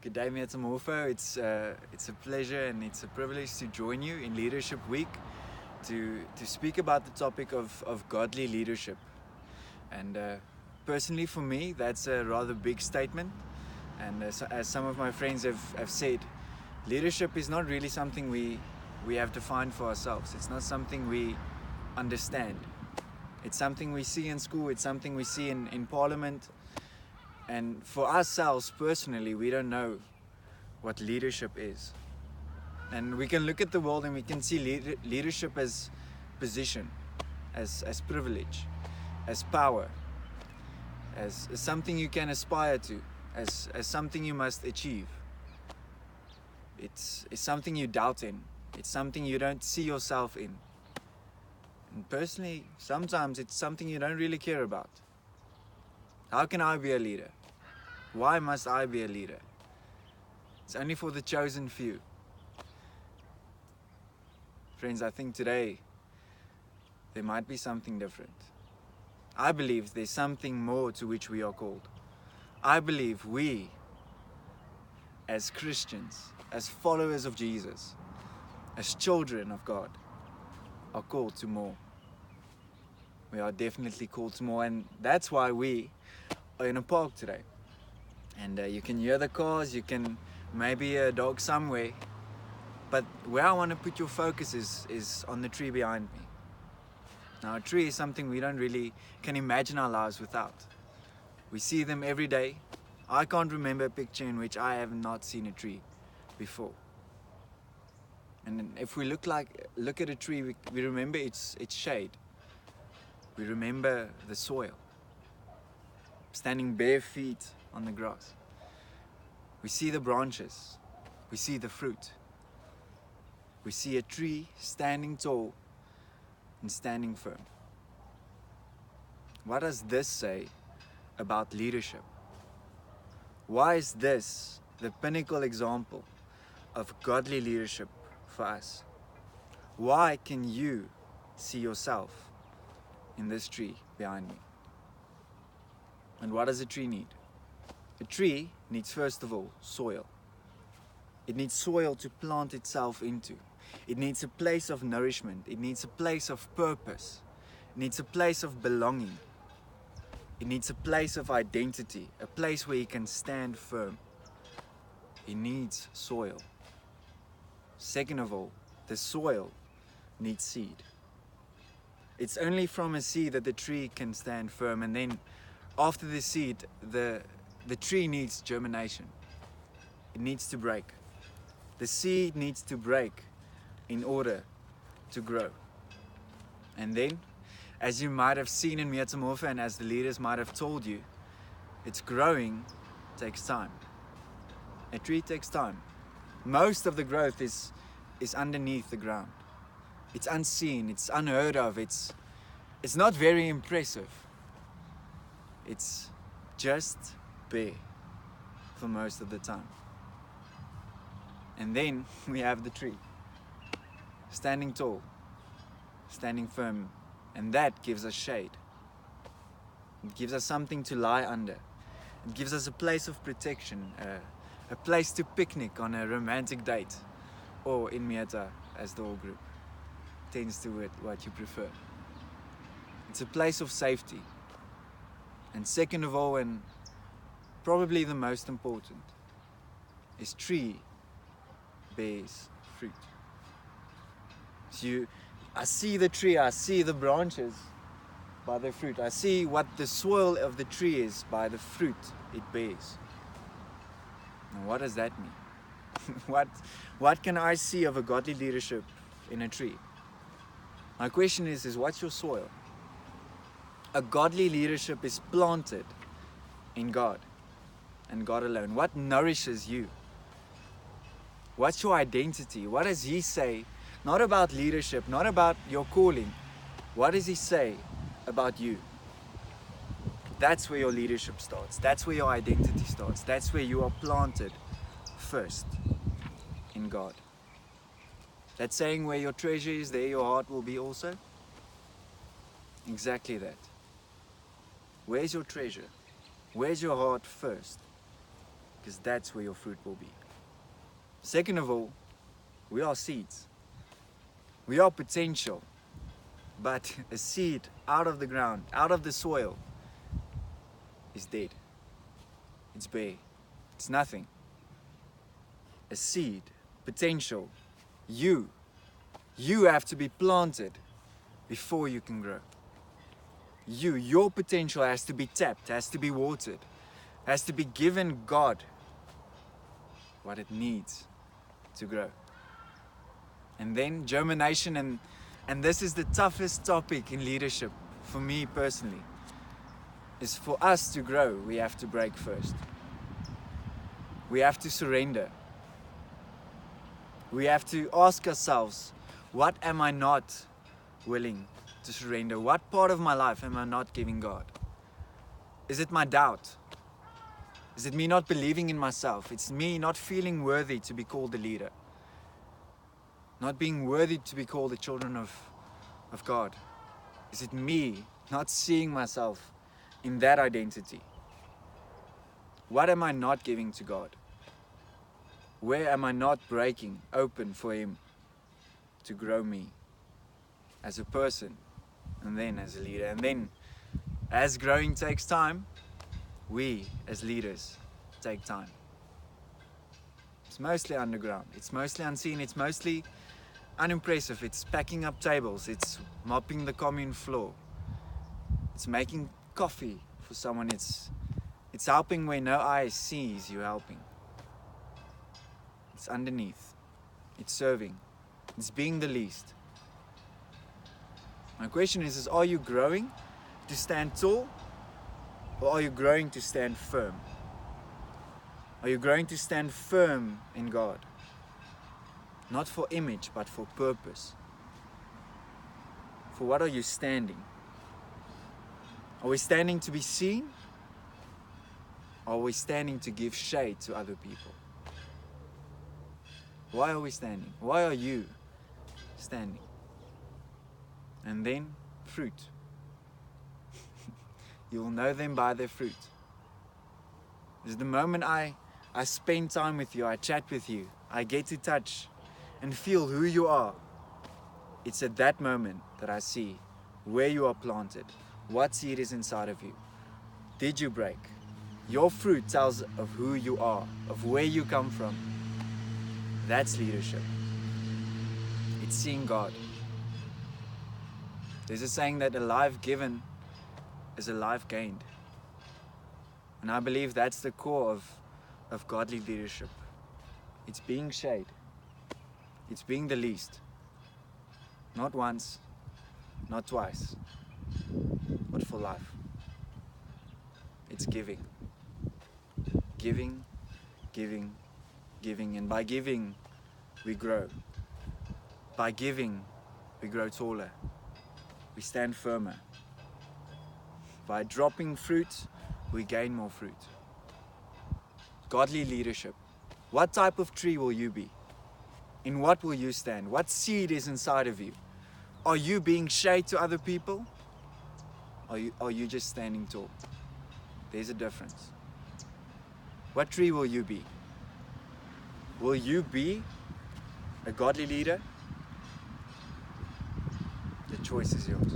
Good day, Metamorpho. It's a pleasure and it's a privilege to join you in Leadership Week to speak about the topic of godly leadership. And personally for me, that's a rather big statement. And as some of my friends have said, leadership is not really something we have defined for ourselves. It's not something we understand. It's something we see in school, it's something we see in Parliament. And for ourselves personally, we don't know what leadership is. And we can look at the world and we can see leadership as position, as privilege, as power, as something you can aspire to, as something you must achieve. It's something you doubt in. It's something you don't see yourself in. And personally, sometimes it's something you don't really care about. How can I be a leader? Why must I be a leader? It's only for the chosen few. Friends, I think today there might be something different. I believe there's something more to which we are called. I believe we, as Christians, as followers of Jesus, as children of God, are called to more. We are definitely called to more, and that's why we are in a park today. And you can hear the cars, you can maybe hear a dog somewhere, but where I want to put your focus is on the tree behind me. Now, a tree is something we don't really can imagine our lives without. We see them every day. I can't remember a picture in which I have not seen a tree before. And if we look at a tree, we remember its shade. We remember the soil, standing bare feet on the grass. We see the branches, we see the fruit. We see a tree standing tall and standing firm. What does this say about leadership? Why is this the pinnacle example of godly leadership for us? Why can you see yourself in this tree behind me? And what does a tree need? A tree needs, first of all, soil. It needs soil to plant itself into. It needs a place of nourishment. It needs a place of purpose. It needs a place of belonging. It needs a place of identity, a place where it can stand firm. It needs soil. Second of all, the soil needs seed. It's only from a seed that the tree can stand firm, and then after the seed, the tree needs germination. It needs to break. The seed needs to break in order to grow. And then, as you might have seen in Metamorpho and as the leaders might have told you, its growing takes time. A tree takes time. Most of the growth is underneath the ground. It's unseen, it's unheard of, it's not very impressive. It's just bare for most of the time. And then we have the tree, standing tall, standing firm, and that gives us shade. It gives us something to lie under. It gives us a place of protection, a place to picnic on a romantic date, or in Mieta as the whole group tends to what you prefer. It's a place of safety. And second of all, and probably the most important, is tree bears fruit. So I see the tree, I see the branches by the fruit. I see what the soil of the tree is by the fruit it bears. Now what does that mean? What can I see of a godly leadership in a tree? My question is what's your soil? A godly leadership is planted in God and God alone. What nourishes you? What's your identity? What does He say? Not about leadership, not about your calling. What does He say about you? That's where your leadership starts. That's where your identity starts. That's where you are planted first in God. That saying, where your treasure is, there your heart will be also. Exactly that. Where's your treasure? Where's your heart first? because that's where your fruit will be. Second of all, we are seeds. We are potential. But a seed out of the ground, out of the soil, is dead. It's bare. It's nothing. A seed, potential. You have to be planted before you can grow. Your potential has to be tapped, has to be watered, has to be given God what it needs to grow. And then germination, and this is the toughest topic in leadership for me personally, is for us to grow, we have to break first. We have to surrender. We have to ask ourselves, what am I not willing to surrender? What part of my life am I not giving God? Is it my doubt? Is it me not believing in myself? It's me not feeling worthy to be called a leader. Not being worthy to be called the children of God. Is it me not seeing myself in that identity? What am I not giving to God? Where am I not breaking open for Him to grow me as a person, and then as a leader? And then, as growing takes time, we as leaders take time. It's mostly underground, it's mostly unseen, it's mostly unimpressive. It's packing up tables, it's mopping the commune floor, it's making coffee for someone, it's helping where no eye sees you helping. It's underneath, it's serving, it's being the least. My question is are you growing to stand tall, or are you growing to stand firm? Are you growing to stand firm in God? Not for image, but for purpose. For what are you standing? Are we standing to be seen? Or are we standing to give shade to other people? Why are we standing? Why are you standing? And then fruit. You will know them by their fruit. Because the moment I spend time with you, I chat with you, I get to touch and feel who you are, it's at that moment that I see where you are planted, what seed is inside of you. Did you break? Your fruit tells of who you are, of where you come from. That's leadership. It's seeing God. There's a saying that a life given is a life gained. And I believe that's the core of godly leadership. It's being shade. It's being the least. Not once, not twice, but for life. It's giving. Giving, giving, giving. And by giving, we grow. By giving, we grow taller. We stand firmer. By dropping fruit, we gain more fruit. Godly leadership. What type of tree will you be? In what will you stand? What seed is inside of you? Are you being shade to other people? Or are you just standing tall? There's a difference. What tree will you be? Will you be a godly leader? The choice is yours.